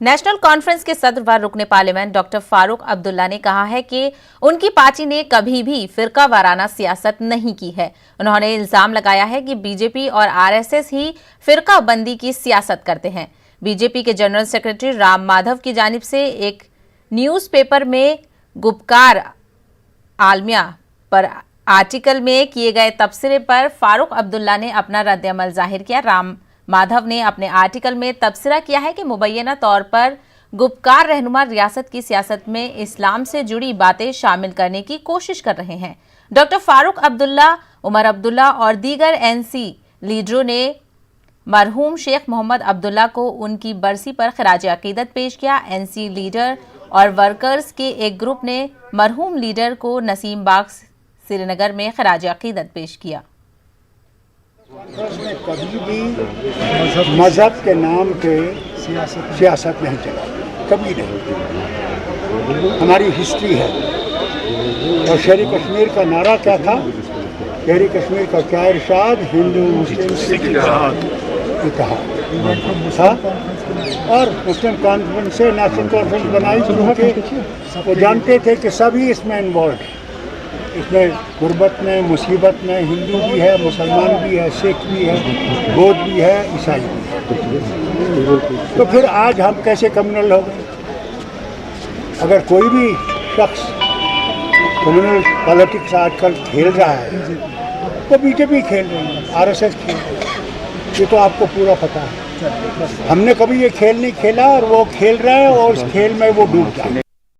National conference के सदर व रुकने पार्लियामेंट डॉक्टर फारूक अब्दुल्ला ने कहा है कि उनकी पार्टी ने कभी भी फिरका वाराना सियासत नहीं की है। उन्होंने इल्जाम लगाया है कि बीजेपी और आरएसएस ही फिरका बंदी की सियासत करते हैं। बीजेपी के जनरल सेक्रेटरी राम माधव की जानिब से एक न्यूज़पेपर में गुपकार आलमिया पर आर्टिकल में किए गए तबसरे पर फारूक अब्दुल्ला ने अपना रद्द-ए-अमल जाहिर किया। राम माधव ने अपने आर्टिकल में तबसरा किया है कि मुबैना तौर पर गुपकार रहनुमा रियासत की सियासत में इस्लाम से जुड़ी बातें शामिल करने की कोशिश कर रहे हैं। डॉक्टर फारूक अब्दुल्ला, उमर अब्दुल्ला और दीगर एनसी लीडरों ने मरहूम शेख मोहम्मद अब्दुल्ला को उनकी बरसी पर खराज अकीदत पेश किया। एनसी लीडर और वर्कर्स के एक ग्रुप ने मरहूम लीडर को नसीम बाग श्रीनगर में खराज अकीदत पेश किया। में कभी भी मजहब के नाम पे सियासत नहीं चला, कभी नहीं। हमारी हिस्ट्री है। और शहरी कश्मीर का नारा क्या था? शहरी कश्मीर का क्या इरशाद? हिंदू मुस्लिम सिख इत्तेहाद था। और मुस्लिम कॉन्फ्रेंस से नेशनल कॉन्फ्रेंस बनाई क्योंकि वो जानते थे कि सभी इसमें इन्वॉल्व हैं। इसमें गुर्बत में, मुसीबत में हिंदू भी है, मुसलमान भी है, सिख भी है, बौद्ध भी है, ईसाई भी है। तो फिर आज हम कैसे कम्युनल हो गए? अगर कोई भी शख्स कम्युनल पॉलिटिक्स आजकल खेल रहा है तो बीजेपी खेल रही है, आरएसएस खेल रही है। ये तो आपको पूरा पता है। हमने कभी ये खेल नहीं खेला और वो खेल रहा है और उस खेल में वो डूब जाए।